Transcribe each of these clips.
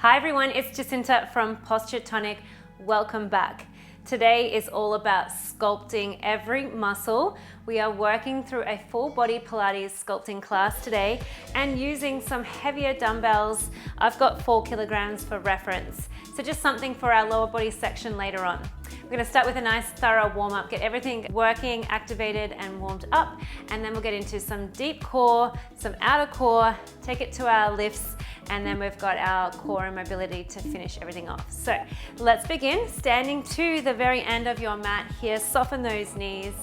Hi everyone, it's Jacinta from Posture Tonic. Welcome back. Today is all about sculpting every muscle. We are working through a full body Pilates sculpting class today and using some heavier dumbbells. I've got 4 kilograms for reference. So just something for our lower body section later on. We're going to start with a nice thorough warm up, get everything working, activated and warmed up, and then we'll get into some deep core, some outer core, take it to our lifts, and then we've got our core and mobility to finish everything off. So let's begin. Standing to the very end of your mat here, soften those knees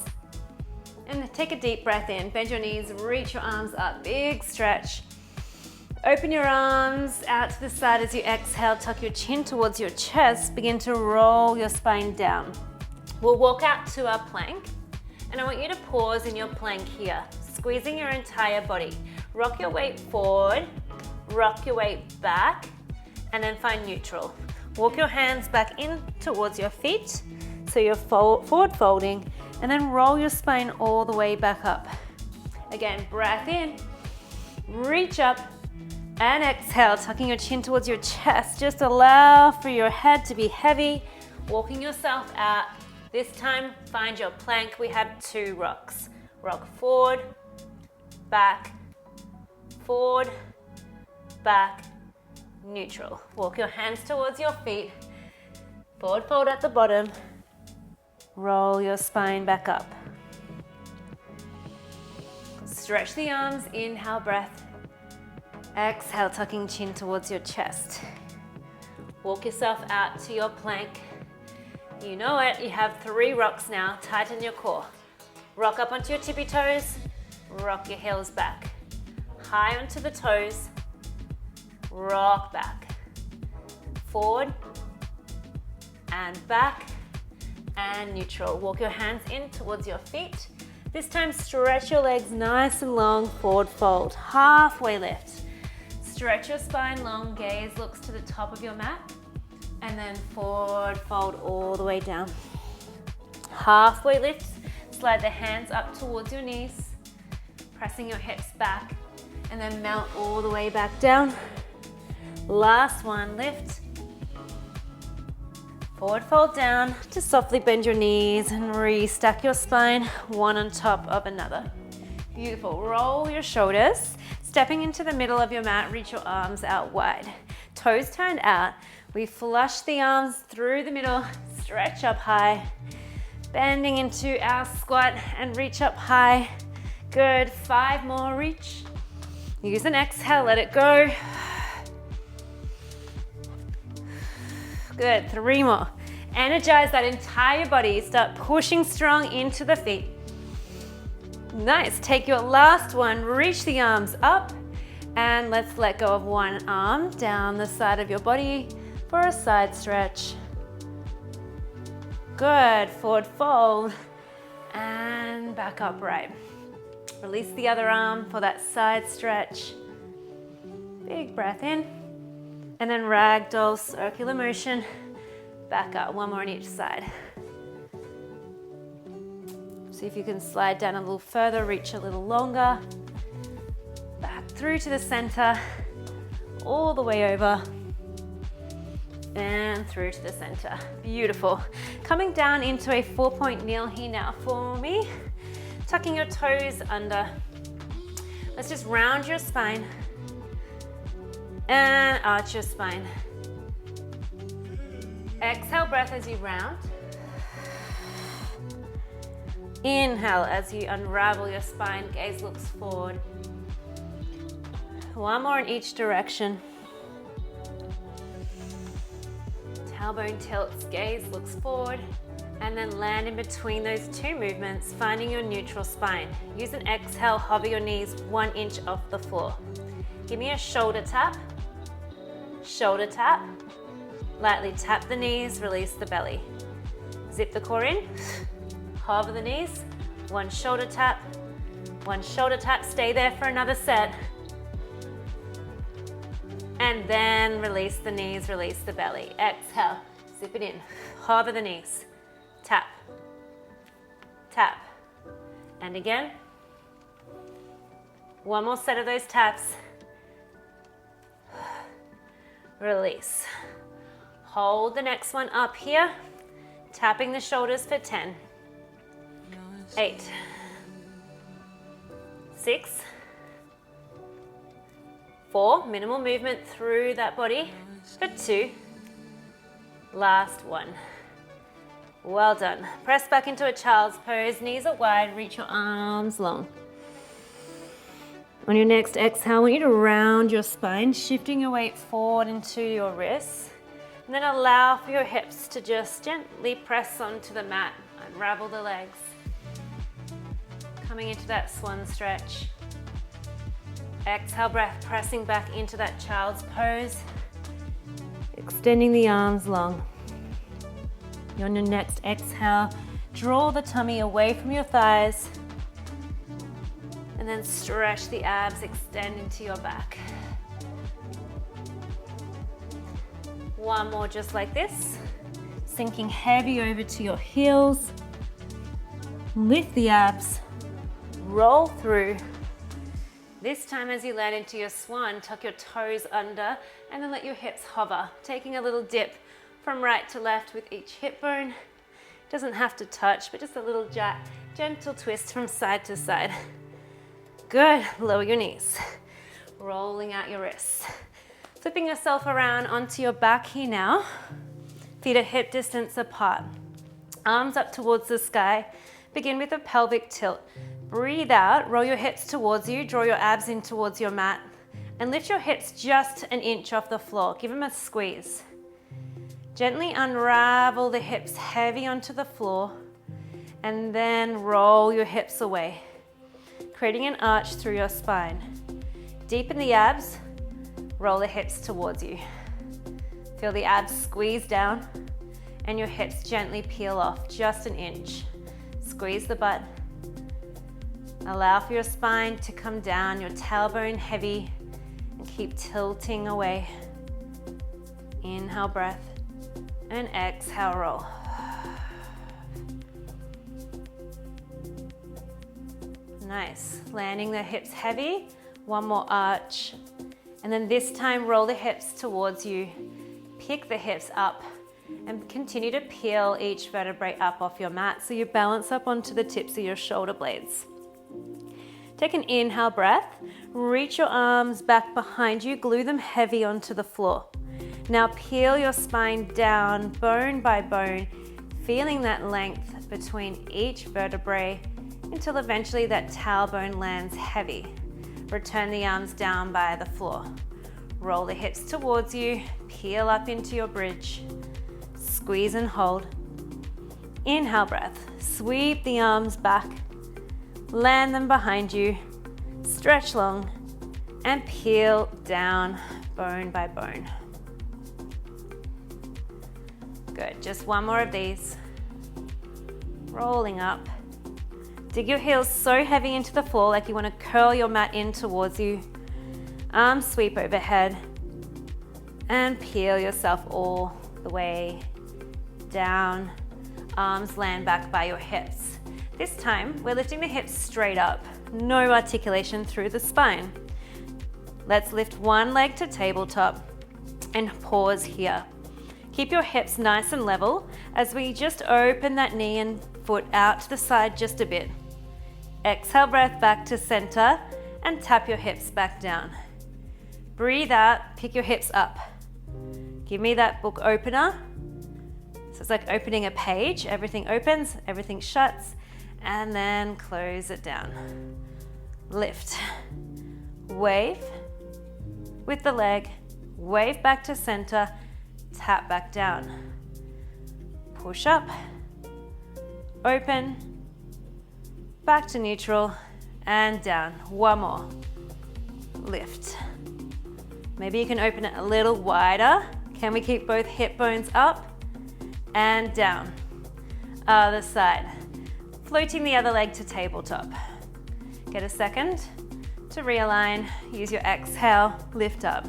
and take a deep breath in. Bend your knees, reach your arms up, big stretch. Open your arms out to the side as you exhale, tuck your chin towards your chest, begin to roll your spine down. We'll walk out to our plank, and I want you to pause in your plank here, squeezing your entire body. Rock your weight forward, rock your weight back, and then find neutral. Walk your hands back in towards your feet, so you're forward folding, and then roll your spine all the way back up. Again, breath in, reach up, and exhale, tucking your chin towards your chest. Just allow for your head to be heavy, walking yourself out. This time, find your plank. We have 2 rocks. Rock forward, back, neutral. Walk your hands towards your feet. Forward fold at the bottom. Roll your spine back up. Stretch the arms, inhale, breath. Exhale, tucking chin towards your chest. Walk yourself out to your plank. You know it, you have 3 rocks now. Tighten your core. Rock up onto your tippy toes, rock your heels back. High onto the toes, rock back. Forward and back and neutral. Walk your hands in towards your feet. This time stretch your legs nice and long, forward fold, halfway lift. Stretch your spine long, gaze looks to the top of your mat, and then forward fold all the way down. Halfway lift, slide the hands up towards your knees, pressing your hips back, and then melt all the way back down. Last one, lift. Forward fold down to softly bend your knees and restack your spine, one on top of another. Beautiful. Roll your shoulders. Stepping into the middle of your mat, reach your arms out wide. Toes turned out. We flush the arms through the middle, stretch up high. Bending into our squat and reach up high. Good. 5 more, reach. Use an exhale, let it go. Good. 3 more. Energize that entire body. Start pushing strong into the feet. Nice. Take your last one, reach the arms up, and let's let go of one arm down the side of your body for a side stretch. Good. Forward fold and back upright. Release the other arm for that side stretch. Big breath in, and then ragdoll circular motion. Back up. 1 more on each side. See if you can slide down a little further, reach a little longer. Back through to the center, all the way over, and through to the center. Beautiful. Coming down into a 4-point kneel here now for me. Tucking your toes under. Let's just round your spine and arch your spine. Exhale, breath as you round. Inhale as you unravel your spine, gaze looks forward. 1 more in each direction. Tailbone tilts, gaze looks forward, and then land in between those 2 movements, finding your neutral spine. Use an exhale, hover your knees 1 inch off the floor. Give me a shoulder tap, lightly tap the knees, release the belly. Zip the core in. Hover the knees, 1 shoulder tap, stay there for another set. And then release the knees, release the belly. Exhale, zip it in, hover the knees, tap, tap. And again, 1 more set of those taps. release. Hold the next one up here, tapping the shoulders for 10, 8, 6, 4, minimal movement through that body, for 2, last 1. Well done. Press back into a child's pose, knees are wide, reach your arms long. On your next exhale, I want you to round your spine, shifting your weight forward into your wrists, and then allow for your hips to just gently press onto the mat, unravel the legs. Coming into that swan stretch. Exhale, breath, pressing back into that child's pose, extending the arms long. On your next exhale, draw the tummy away from your thighs, and then stretch the abs, extend into your back. One more just like this, sinking heavy over to your heels. Lift the abs, roll through. This time as you land into your swan, tuck your toes under and then let your hips hover, taking a little dip from right to left with each hip bone. Doesn't have to touch, but just a little gentle twist from side to side. Good, lower your knees, rolling out your wrists. Flipping yourself around onto your back here now. Feet are hip distance apart. Arms up towards the sky. Begin with a pelvic tilt. Breathe out, roll your hips towards you, draw your abs in towards your mat, and lift your hips just an inch off the floor. Give them a squeeze. Gently unravel the hips heavy onto the floor, and then roll your hips away, creating an arch through your spine. Deepen the abs, roll the hips towards you. Feel the abs squeeze down and your hips gently peel off just an inch. Squeeze the butt. Allow for your spine to come down, your tailbone heavy, and keep tilting away. Inhale, breath, and exhale, roll. Nice. Landing the hips heavy. One more arch. And then this time, roll the hips towards you. Pick the hips up and continue to peel each vertebrae up off your mat so you balance up onto the tips of your shoulder blades. Take an inhale breath. Reach your arms back behind you. Glue them heavy onto the floor. Now peel your spine down, bone by bone, feeling that length between each vertebrae until eventually that tailbone lands heavy. Return the arms down by the floor. Roll the hips towards you, peel up into your bridge. Squeeze and hold. Inhale breath. Sweep the arms back. Land them behind you. Stretch long and peel down bone by bone. Good, just one more of these. Rolling up. Dig your heels so heavy into the floor like you want to curl your mat in towards you. Arms sweep overhead and peel yourself all the way down. Arms land back by your hips. This time, we're lifting the hips straight up. No articulation through the spine. Let's lift one leg to tabletop and pause here. Keep your hips nice and level as we just open that knee and foot out to the side just a bit. Exhale, breath back to center and tap your hips back down. Breathe out, pick your hips up. Give me that book opener. So it's like opening a page. Everything opens, everything shuts, and then close it down. Lift. Wave with the leg. Wave back to center. Tap back down. Push up. Open. Back to neutral and down. One more. Lift. Maybe you can open it a little wider. Can we keep both hip bones up and down? Other side. Floating the other leg to tabletop. Get a second to realign. Use your exhale, lift up.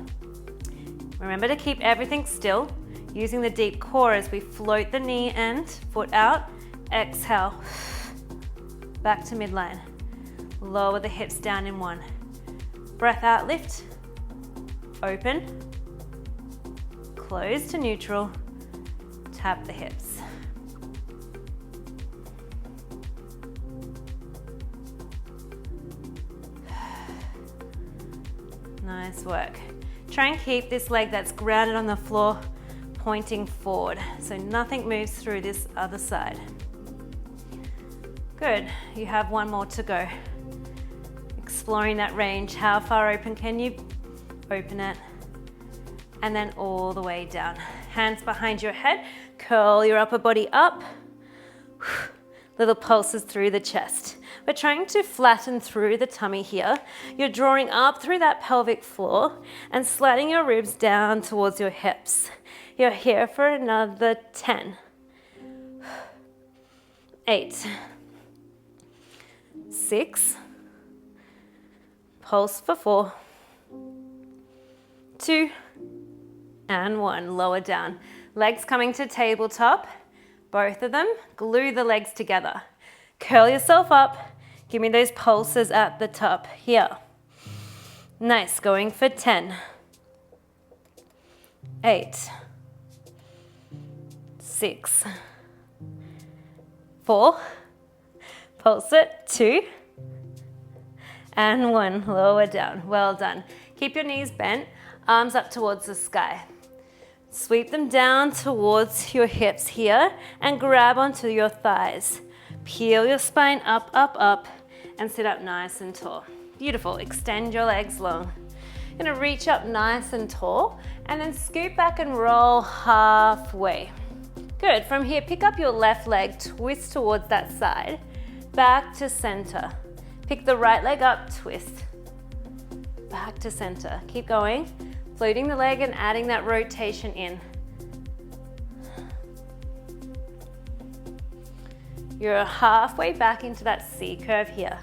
Remember to keep everything still, using the deep core as we float the knee and foot out. Exhale, back to midline. Lower the hips down in one. Breath out, lift, open, close to neutral, tap the hips. Nice work. Try and keep this leg that's grounded on the floor pointing forward, so nothing moves through this other side. Good, you have one more to go. Exploring that range, how far open can you open it? And then all the way down. Hands behind your head, curl your upper body up. Little pulses through the chest. We're trying to flatten through the tummy here. You're drawing up through that pelvic floor and sliding your ribs down towards your hips. You're here for another 10. 8. 6. Pulse for 4. 2. And 1. Lower down. Legs coming to tabletop. Both of them. Glue the legs together. Curl yourself up. Give me those pulses at the top here. Nice. Going for 10. 8. 6. 4. Pulse it. 2. And 1. Lower down. Well done. Keep your knees bent. Arms up towards the sky. Sweep them down towards your hips here and grab onto your thighs. Peel your spine up, up, up, and sit up nice and tall. Beautiful. Extend your legs long. You're gonna reach up nice and tall and then scoot back and roll halfway. Good. From here, pick up your left leg, twist towards that side, back to center. Pick the right leg up, twist, back to center. Keep going, floating the leg and adding that rotation in. You're halfway back into that C curve here.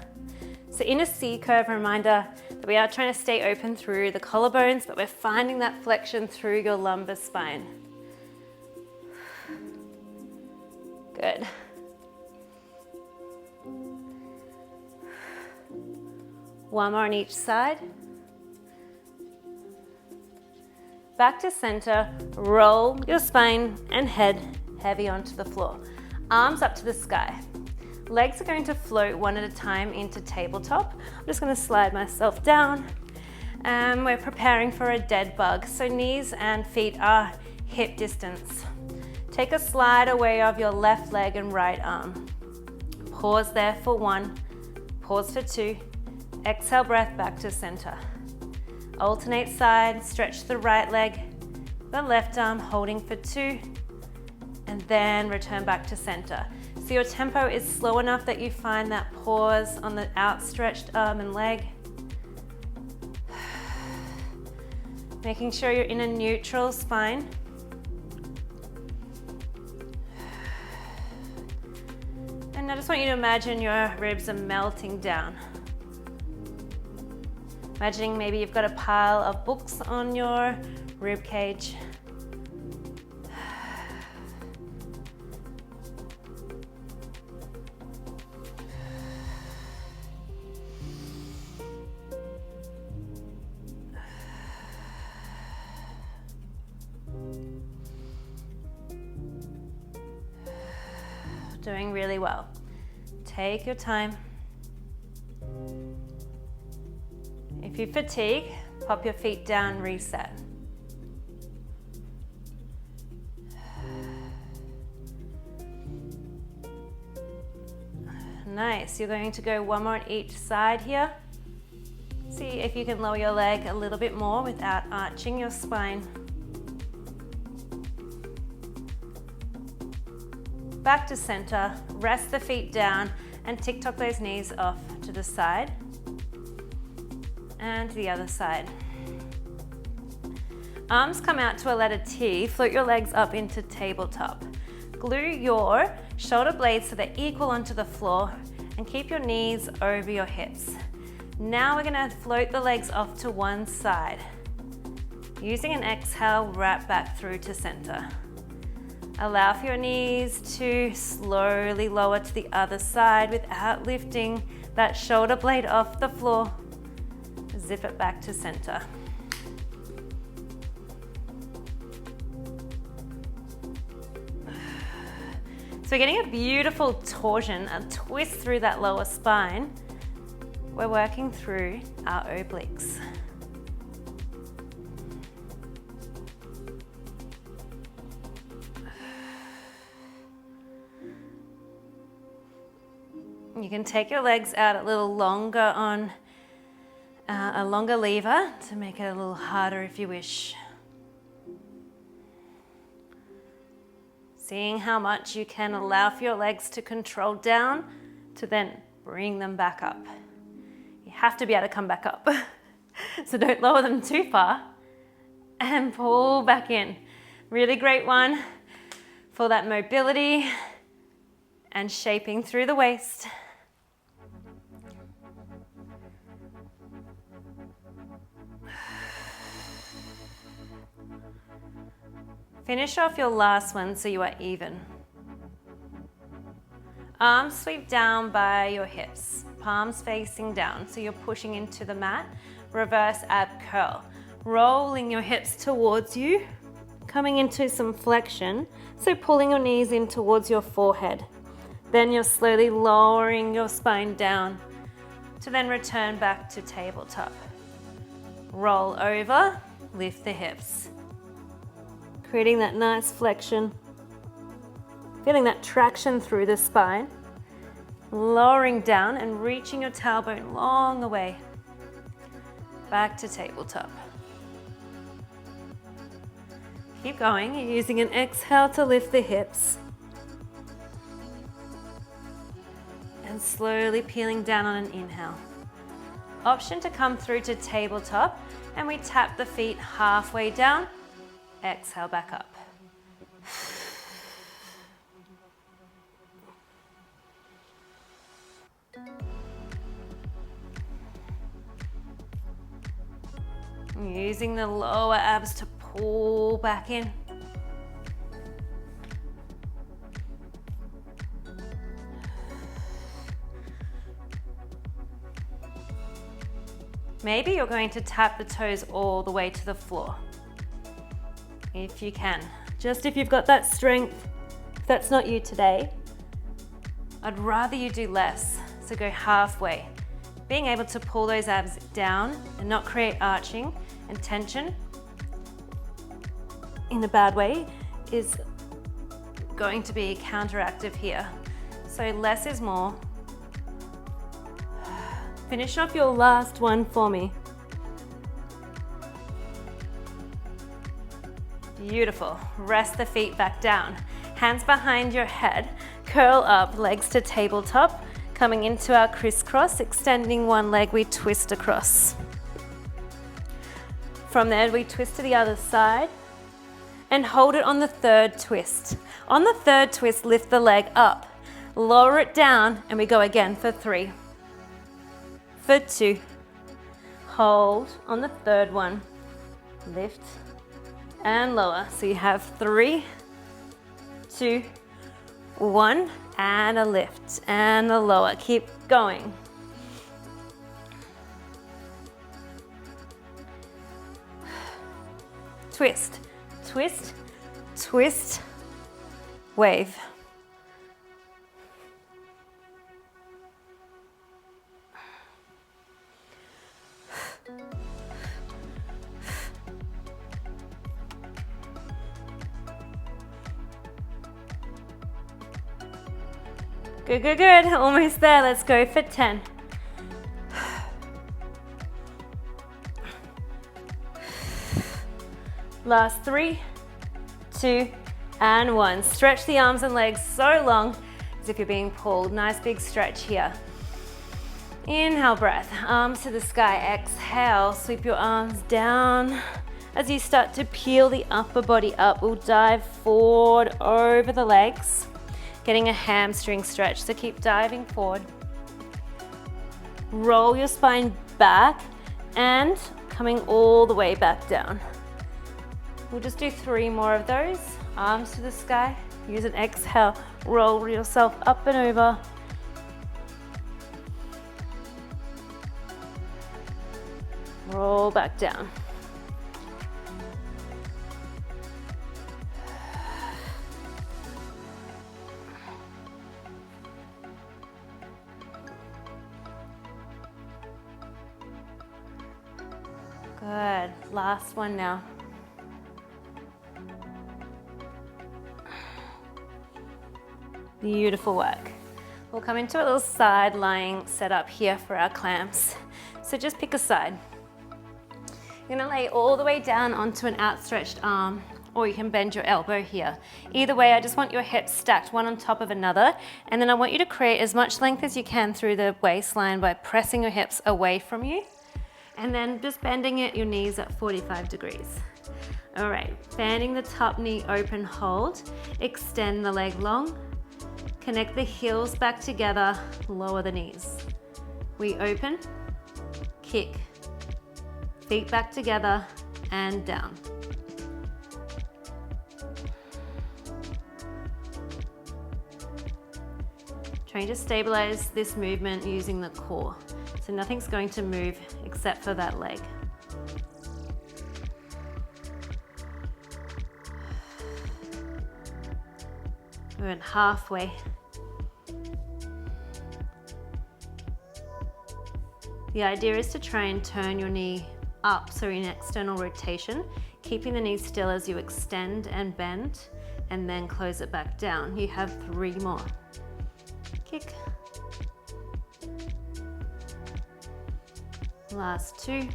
So in a C curve, reminder that we are trying to stay open through the collarbones, but we're finding that flexion through your lumbar spine. Good. One more on each side. Back to center, roll your spine and head heavy onto the floor. Arms up to the sky. Legs are going to float one at a time into tabletop. I'm just going to slide myself down. And we're preparing for a dead bug. So knees and feet are hip distance. Take a slide away of your left leg and right arm. Pause there for 1. Pause for 2. Exhale, breath back to center. Alternate sides, stretch the right leg, the left arm holding for 2, and then return back to center. So your tempo is slow enough that you find that pause on the outstretched arm and leg. Making sure you're in a neutral spine. And I just want you to imagine your ribs are melting down. Imagining maybe you've got a pile of books on your rib cage. Doing really well. Take your time. If you fatigue, pop your feet down, reset. Nice. You're going to go one more on each side here. See if you can lower your leg a little bit more without arching your spine. Back to center, rest the feet down and tick-tock those knees off to the side and the other side. Arms come out to a letter T, float your legs up into tabletop. Glue your shoulder blades so they're equal onto the floor and keep your knees over your hips. Now we're gonna float the legs off to one side. Using an exhale, wrap back through to center. Allow for your knees to slowly lower to the other side without lifting that shoulder blade off the floor. Zip it back to center. So getting a beautiful torsion, a twist through that lower spine. We're working through our obliques. You can take your legs out a little longer on a longer lever to make it a little harder if you wish. Seeing how much you can allow for your legs to control down to then bring them back up. You have to be able to come back up. So don't lower them too far and pull back in. Really great one for that mobility and shaping through the waist. Finish off your last one so you are even. Arms sweep down by your hips, palms facing down, so you're pushing into the mat. Reverse ab curl, rolling your hips towards you, coming into some flexion, so pulling your knees in towards your forehead. Then you're slowly lowering your spine down to then return back to tabletop. Roll over, lift the hips. Creating that nice flexion, feeling that traction through the spine, lowering down and reaching your tailbone long away, back to tabletop. Keep going, you're using an exhale to lift the hips, and slowly peeling down on an inhale. Option to come through to tabletop, and we tap the feet halfway down. Exhale back up. Using the lower abs to pull back in. Maybe you're going to tap the toes all the way to the floor. If you can. Just if you've got that strength, if that's not you today, I'd rather you do less, so go halfway. Being able to pull those abs down and not create arching and tension in a bad way is going to be counteractive here. So less is more. Finish off your last one for me. Beautiful. Rest the feet back down. Hands behind your head. Curl up, legs to tabletop. Coming into our crisscross, extending one leg, we twist across. From there, we twist to the other side and hold it on the third twist. On the third twist, lift the leg up, lower it down, and we go again for 3, for 2. Hold on the third one. Lift and lower. So you have 3, 2, 1, and a lift and a lower. Keep going. Twist, twist, twist, wave. Good, good, good. Almost there. Let's go for 10. Last 3, 2, and 1. Stretch the arms and legs so long as if you're being pulled. Nice big stretch here. Inhale, breath. Arms to the sky. Exhale. Sweep your arms down. As you start to peel the upper body up, we'll dive forward over the legs, getting a hamstring stretch, so keep diving forward. Roll your spine back and coming all the way back down. We'll just do 3 more of those. Arms to the sky, use an exhale, roll yourself up and over. Roll back down. Good. Last one now. Beautiful work. We'll come into a little side lying setup here for our clams. So just pick a side. You're gonna lay all the way down onto an outstretched arm, or you can bend your elbow here. Either way, I just want your hips stacked one on top of another, and then I want you to create as much length as you can through the waistline by pressing your hips away from you, and then just bending your knees at 45 degrees. All right, bending the top knee open, hold, extend the leg long, connect the heels back together, lower the knees. We open, kick, feet back together and down. Trying to stabilize this movement using the core. So nothing's going to move except for that leg. We're at halfway. The idea is to try and turn your knee up, so in external rotation, keeping the knee still as you extend and bend, and then close it back down. You have 3 more. Kick. Last 2.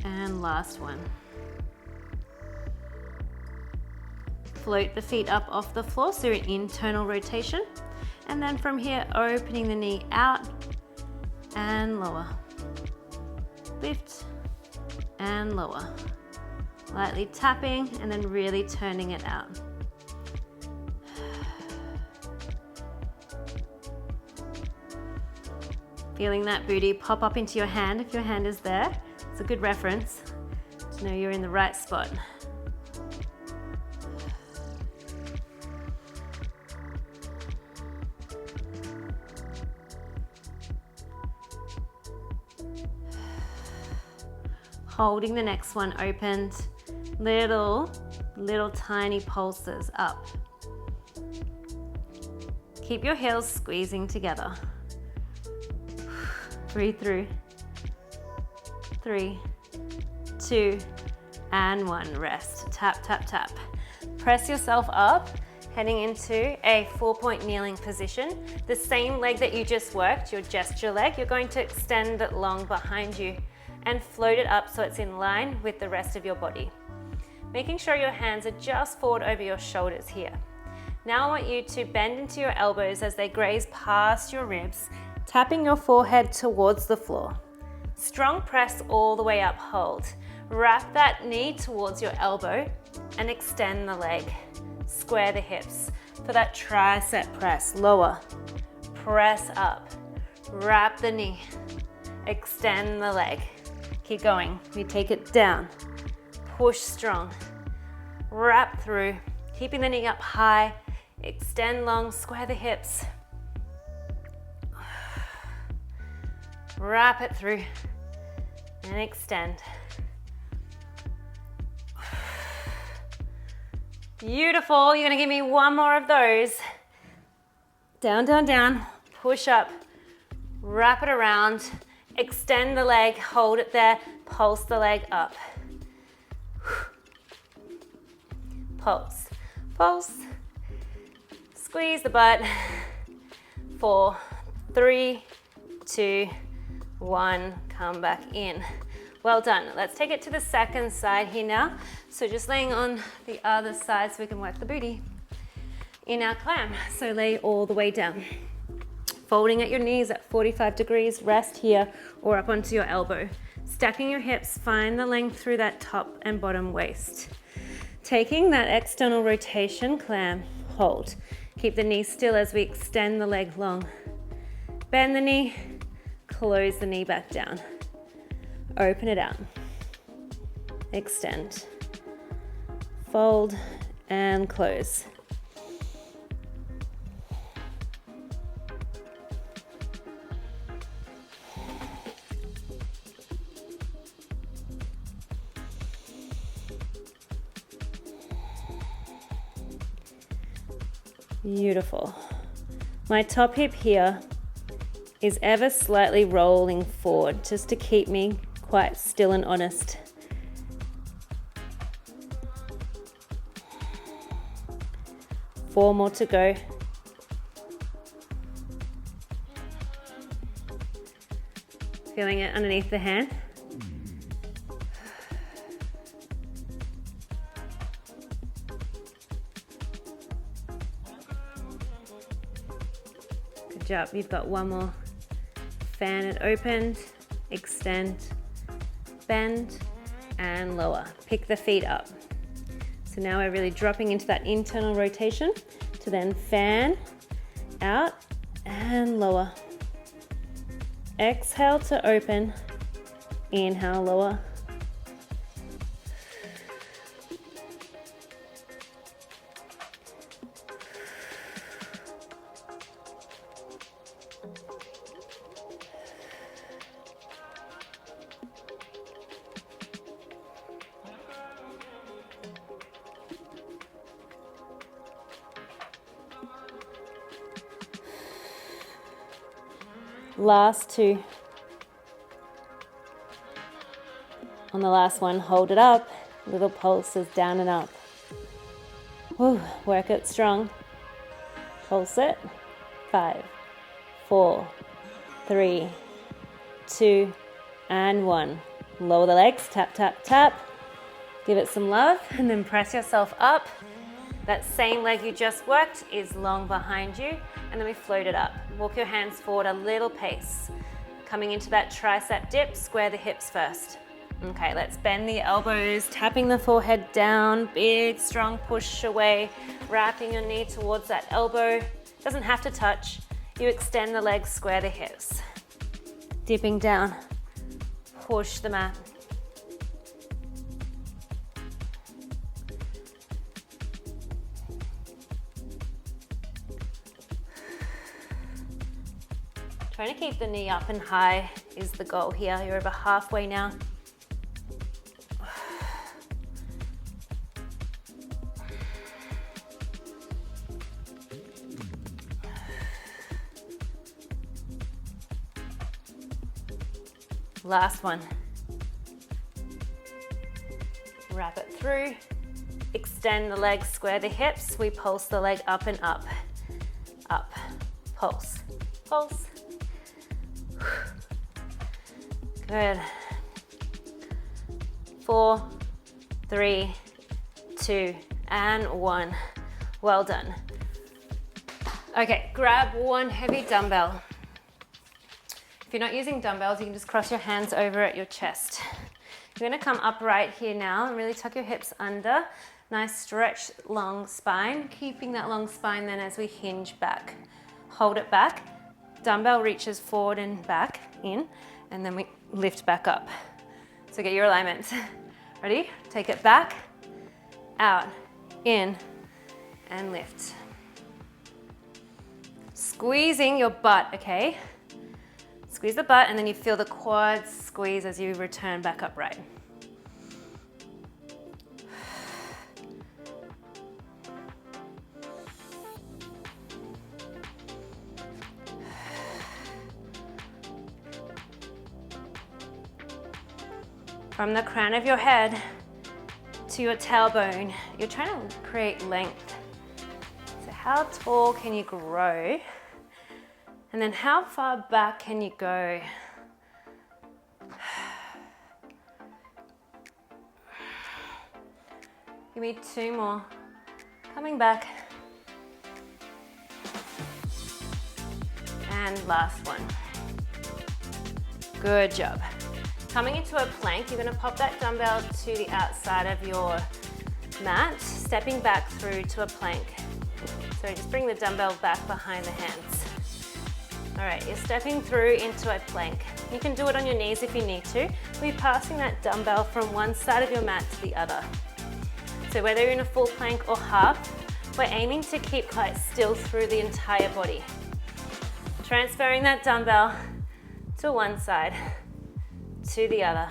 And last 1. Float the feet up off the floor, so internal rotation. And then from here, opening the knee out and lower. Lift and lower. Lightly tapping and then really turning it out. Feeling that booty pop up into your hand if your hand is there. It's a good reference to know you're in the right spot. Holding the next one opened, little tiny pulses up. Keep your heels squeezing together. Breathe through. 3, 2, and 1. Rest. Tap, tap, tap. Press yourself up, heading into a 4-point kneeling position. The same leg that you just worked, your gesture leg, you're going to extend it long behind you and float it up so it's in line with the rest of your body. Making sure your hands are just forward over your shoulders here. Now I want you to bend into your elbows as they graze past your ribs, tapping your forehead towards the floor. Strong press all the way up, hold. Wrap that knee towards your elbow and extend the leg. Square the hips for that tricep press. Lower, press up, wrap the knee, extend the leg. Keep going. We take it down. Push strong. Wrap through. Keeping the knee up high. Extend long. Square the hips. Wrap it through. And extend. Beautiful. You're going to give me 1 more of those. Down, down, down. Push up. Wrap it around. Extend the leg, hold it there, pulse the leg up. Pulse, pulse, squeeze the butt. 4, 3, 2, 1, come back in. Well done. Let's take it to the second side here now. So just laying on the other side so we can work the booty in our clam. So lay all the way down. Folding at your knees at 45 degrees, rest here or up onto your elbow. Stacking your hips, find the length through that top and bottom waist. Taking that external rotation, clam, hold. Keep the knee still as we extend the leg long. Bend the knee, close the knee back down. Open it out. Extend. Fold and close. Beautiful. My top hip here is ever slightly rolling forward, just to keep me quite still and honest. Four more to go. Feeling it underneath the hand. Good job. You've got one more. Fan it open, extend, bend, and lower. Pick the feet up. So now we're really dropping into that internal rotation to then fan out and lower. Exhale to open, inhale, lower. Last two. On the last one, hold it up. Little pulses down and up. Whew, work it strong. Pulse it. 5, 4, 3, 2, and 1. Lower the legs, tap, tap, tap. Give it some love, and then press yourself up. That same leg you just worked is long behind you, and then we float it up. Walk your hands forward a little pace. Coming into that tricep dip, square the hips first. Okay, let's bend the elbows, tapping the forehead down, big, strong push away, wrapping your knee towards that elbow. Doesn't have to touch. You extend the legs, square the hips. Dipping down, push the mat. Trying to keep the knee up and high is the goal here. You're over halfway now. Last one. Wrap it through. Extend the legs, square the hips. We pulse the leg up and up. Up. Pulse. Pulse. Good. 4, 3, 2, and 1. Well done. Okay, grab one heavy dumbbell. If you're not using dumbbells, you can just cross your hands over at your chest. You're gonna come upright here now and really tuck your hips under. Nice stretch, long spine. Keeping that long spine then as we hinge back. Hold it back. Dumbbell reaches forward and back, in, and then we lift back up. So get your alignment. Ready? Take it back, out, in, and lift. Squeezing your butt, okay? Squeeze the butt, and then you feel the quads squeeze as you return back upright. From the crown of your head to your tailbone, you're trying to create length. So how tall can you grow? And then how far back can you go? Give me 2 more. Coming back. And last one. Good job. Coming into a plank, you're going to pop that dumbbell to the outside of your mat, stepping back through to a plank. So just bring the dumbbell back behind the hands. All right, you're stepping through into a plank. You can do it on your knees if you need to. We're passing that dumbbell from one side of your mat to the other. So whether you're in a full plank or half, we're aiming to keep quite still through the entire body. Transferring that dumbbell to one side, to the other.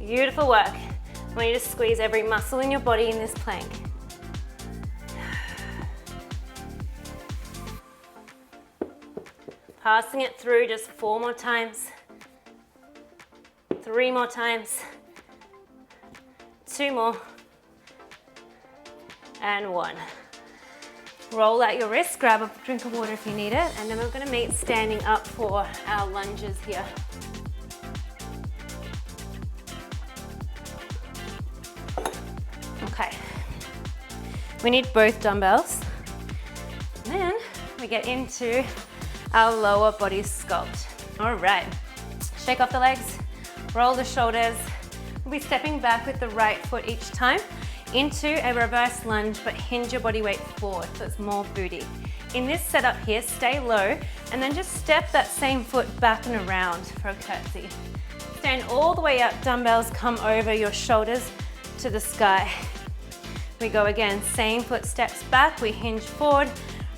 Beautiful work. I want you to squeeze every muscle in your body in this plank. Passing it through just 4 more times. 3 more times. 2 more. And 1. Roll out your wrist, grab a drink of water if you need it, and then we're gonna meet standing up for our lunges here. Okay. We need both dumbbells. And then we get into our lower body sculpt. All right, shake off the legs, roll the shoulders. We'll be stepping back with the right foot each time into a reverse lunge, but hinge your body weight forward, so it's more booty. In this setup here, stay low, and then just step that same foot back and around for a curtsy. Stand all the way up, dumbbells come over your shoulders to the sky. We go again, same foot steps back, we hinge forward,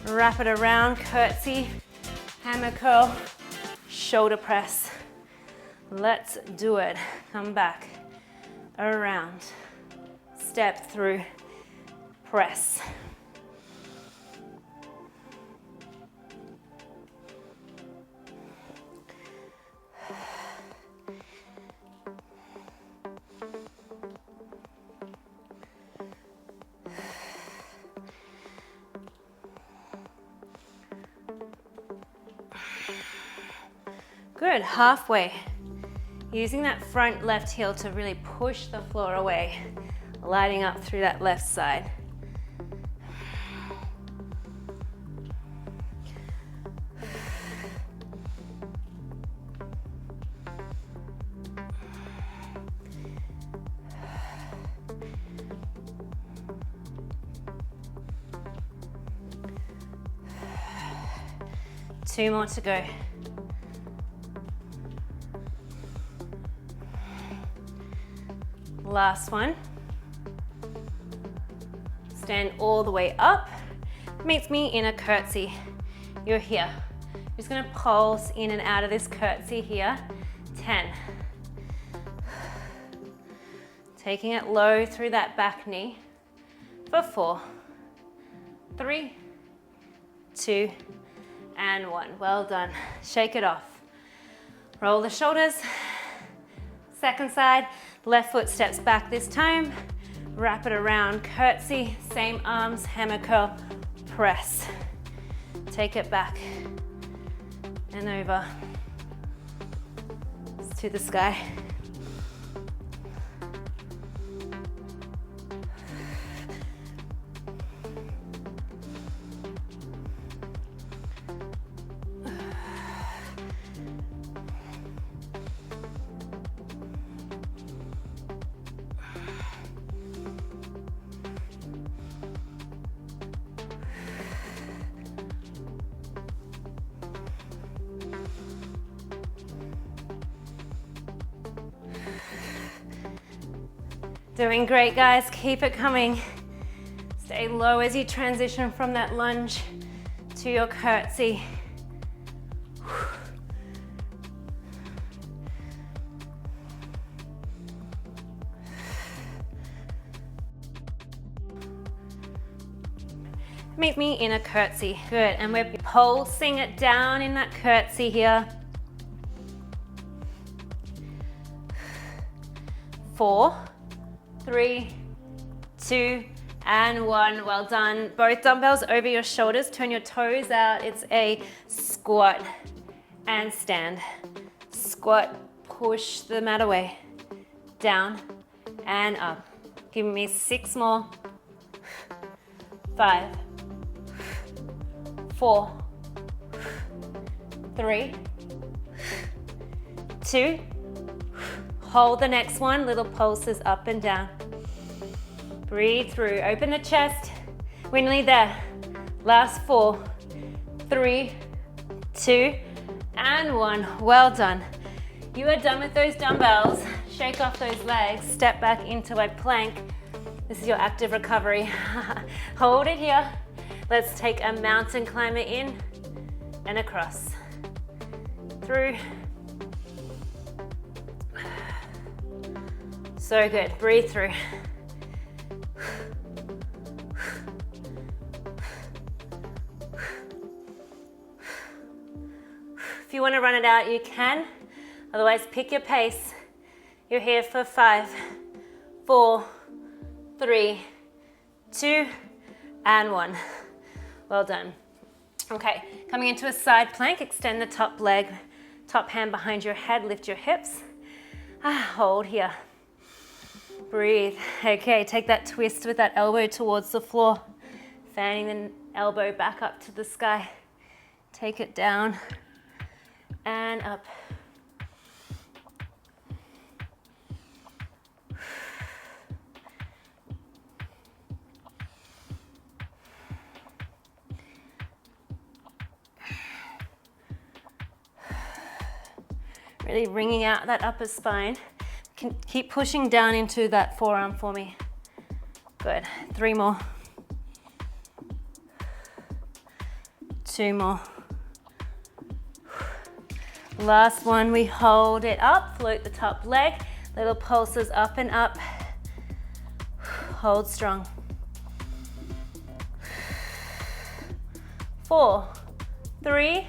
wrap it around, curtsy, hammer curl, shoulder press. Let's do it. Come back, around, step through, press. Good, halfway. Using that front left heel to really push the floor away, lighting up through that left side. Two more to go. Last one. Stand all the way up. Meets me in a curtsy. You're here. You're just gonna pulse in and out of this curtsy here. 10. Taking it low through that back knee for 4, 3, 2, and 1. Well done. Shake it off. Roll the shoulders. Second side. Left foot steps back this time. Wrap it around, curtsy, same arms, hammer curl, press. Take it back and over to the sky. Doing great, guys. Keep it coming. Stay low as you transition from that lunge to your curtsy. Meet me in a curtsy. Good, and we're pulsing it down in that curtsy here. 4, 3, 2, and 1. Well done. Both dumbbells over your shoulders. Turn your toes out. It's a squat and stand. Squat, push the mat away. Down and up. Give me 6 more. 5, 4, 3, 2. Hold the next one, little pulses up and down. Breathe through, open the chest. We're nearly there. Last 4, 3, 2, and 1. Well done. You are done with those dumbbells. Shake off those legs, step back into a plank. This is your active recovery. Hold it here. Let's take a mountain climber in and across. Through. So good, breathe through. If you want to run it out, you can. Otherwise, pick your pace. You're here for 5, 4, 3, 2, and 1. Well done. Okay, coming into a side plank, extend the top leg, top hand behind your head, lift your hips. Hold here. Breathe. Okay, take that twist with that elbow towards the floor. Fanning the elbow back up to the sky. Take it down and up. Really wringing out that upper spine. Keep pushing down into that forearm for me. Good. 3 more. 2 more. Last one, we hold it up, float the top leg, little pulses up and up. Hold strong. 4, 3,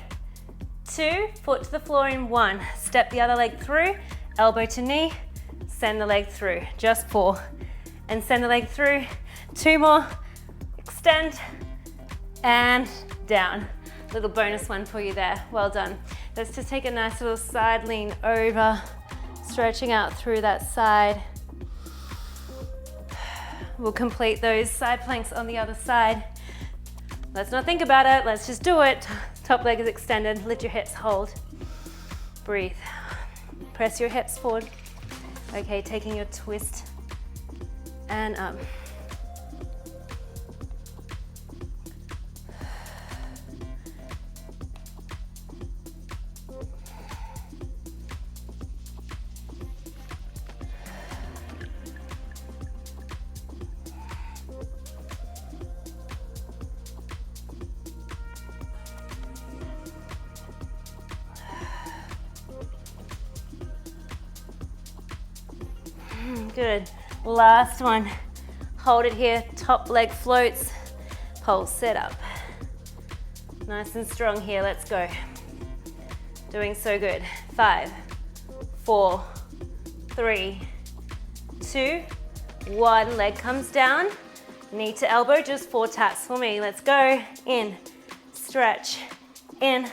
2, foot to the floor in 1. Step the other leg through, elbow to knee, send the leg through. Just 4. And send the leg through. 2 more, extend, and down. Little bonus one for you there, well done. Let's just take a nice little side lean over, stretching out through that side. We'll complete those side planks on the other side. Let's not think about it, let's just do it. Top leg is extended, lift your hips, hold. Breathe. Press your hips forward. Okay, taking your twist and up. Good. Last one. Hold it here. Top leg floats. Pulse set up. Nice and strong here. Let's go. Doing so good. 5, 4, 3, 2, 1. Leg comes down. Knee to elbow. Just 4 taps for me. Let's go. In. Stretch. In.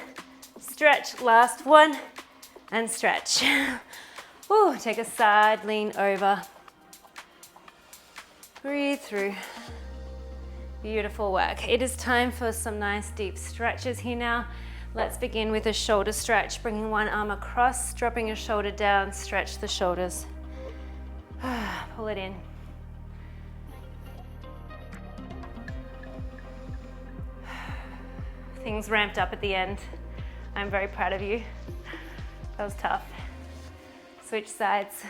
Stretch. Last one. And stretch. Woo, take a side lean over. Breathe through. Beautiful work. It is time for some nice deep stretches here now. Let's begin with a shoulder stretch, bringing one arm across, dropping your shoulder down, stretch the shoulders. Pull it in. Things ramped up at the end. I'm very proud of you. That was tough. Switch sides.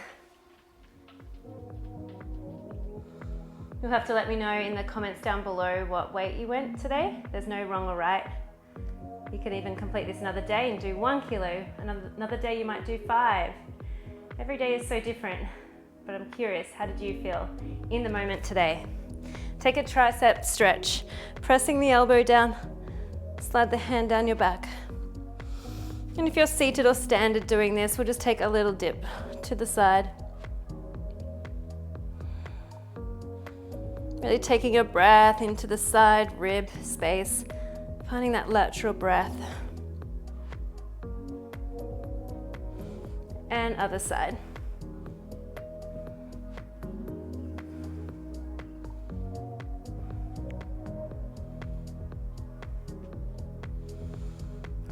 You'll have to let me know in the comments down below what weight you went today. There's no wrong or right. You can even complete this another day and do 1 kilo. Another day you might do 5. Every day is so different, but I'm curious, how did you feel in the moment today? Take a tricep stretch, pressing the elbow down, slide the hand down your back. And if you're seated or standing doing this, we'll just take a little dip to the side. Really taking your breath into the side rib space, finding that lateral breath. And other side.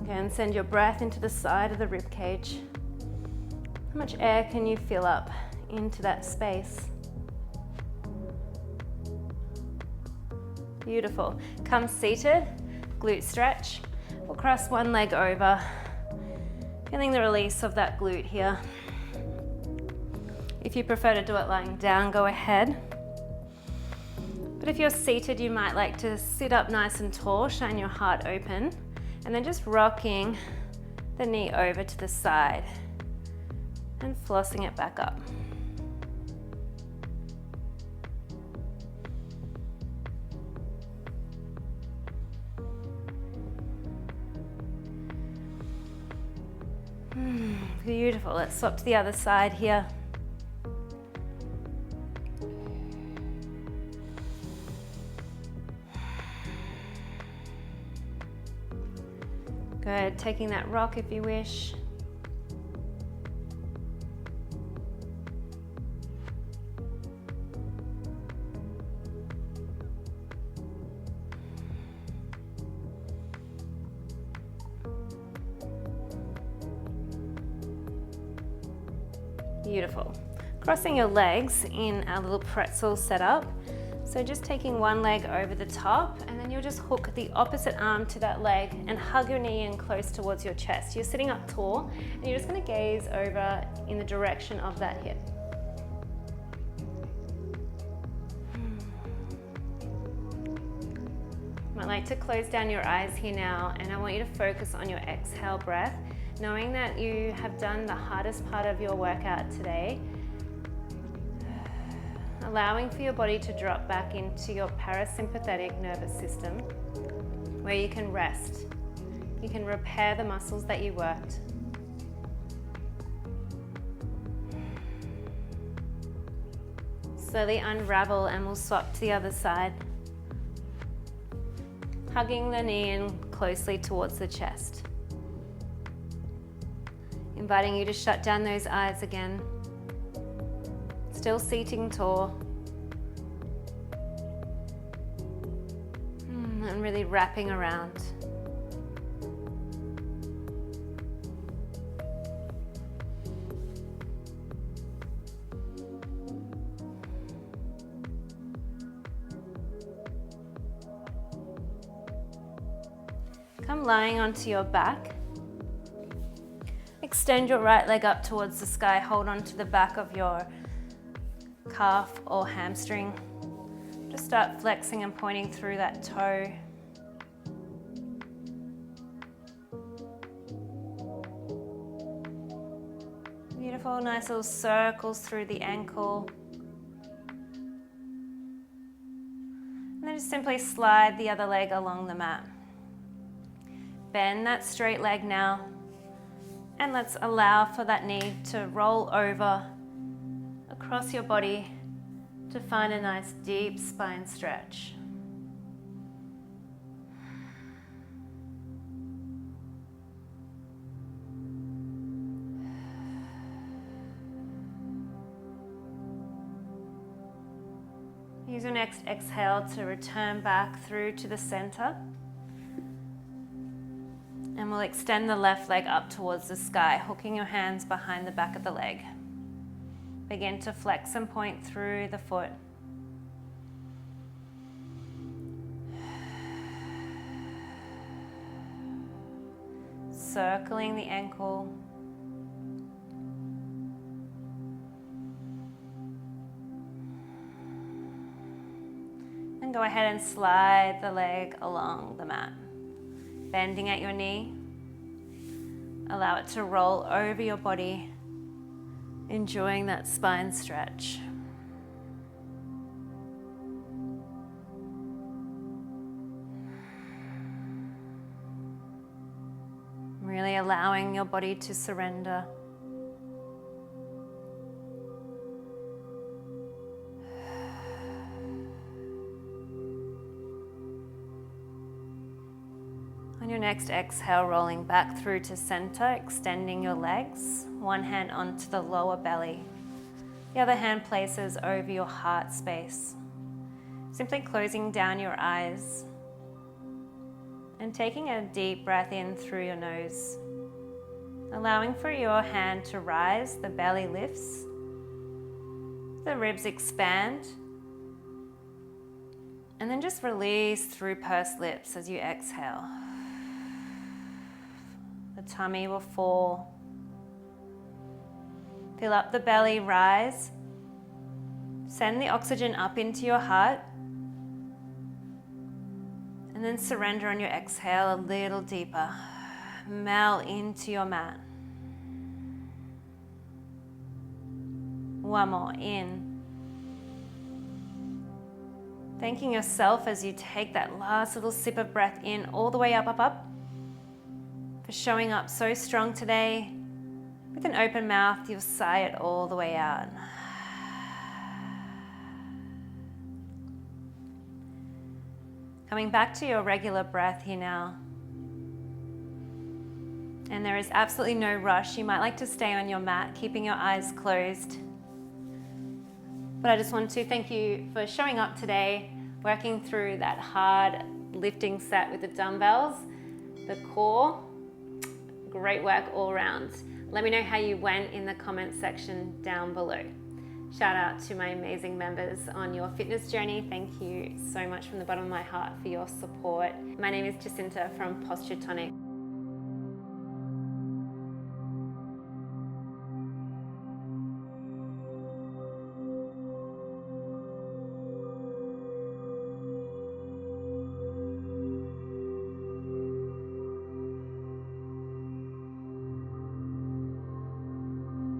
And send your breath into the side of the rib cage. How much air can you fill up into that space? Beautiful. Come seated, glute stretch. We'll cross one leg over, feeling the release of that glute here. If you prefer to do it lying down, go ahead. But if you're seated, you might like to sit up nice and tall, shine your heart open. And then just rocking the knee over to the side and flossing it back up. Beautiful. Let's swap to the other side here. Good. Taking that rock if you wish. Beautiful. Crossing your legs in our little pretzel setup. So just taking one leg over the top, and then you'll just hook the opposite arm to that leg and hug your knee in close towards your chest. You're sitting up tall, and you're just going to gaze over in the direction of that hip. Might like to close down your eyes here now, and I want you to focus on your exhale breath, knowing that you have done the hardest part of your workout today. Allowing for your body to drop back into your parasympathetic nervous system, where you can rest. You can repair the muscles that you worked. Slowly unravel, and we'll swap to the other side. Hugging the knee in closely towards the chest. Inviting you to shut down those eyes again. Still seating tall. And really wrapping around. Come lying onto your back. Extend your right leg up towards the sky. Hold on to the back of your calf or hamstring. Just start flexing and pointing through that toe. Beautiful, nice little circles through the ankle. And then just simply slide the other leg along the mat. Bend that straight leg now, and let's allow for that knee to roll over across your body to find a nice deep spine stretch. Use your next exhale to return back through to the center. And we'll extend the left leg up towards the sky, hooking your hands behind the back of the leg. Begin to flex and point through the foot. Circling the ankle. And go ahead and slide the leg along the mat. Bending at your knee. Allow it to roll over your body, enjoying that spine stretch. Really allowing your body to surrender. On your next exhale, rolling back through to center, extending your legs, one hand onto the lower belly. The other hand places over your heart space. Simply closing down your eyes and taking a deep breath in through your nose. Allowing for your hand to rise, the belly lifts, the ribs expand, and then just release through pursed lips as you exhale. The tummy will fall. Fill up the belly, rise. Send the oxygen up into your heart. And then surrender on your exhale a little deeper. Melt into your mat. One more, in. Thanking yourself as you take that last little sip of breath in, all the way up, up, up. For showing up so strong today, With an open mouth, you'll sigh it all the way out. Coming back to your regular breath here now. And there is absolutely no rush. You might like to stay on your mat, keeping your eyes closed. But I just want to thank you for showing up today, working through that hard lifting set with the dumbbells, the core. Great work all around. Let me know how you went in the comments section down below. Shout out to my amazing members on your fitness journey. Thank you so much from the bottom of my heart for your support. My name is Jacinta from Posture Tonic.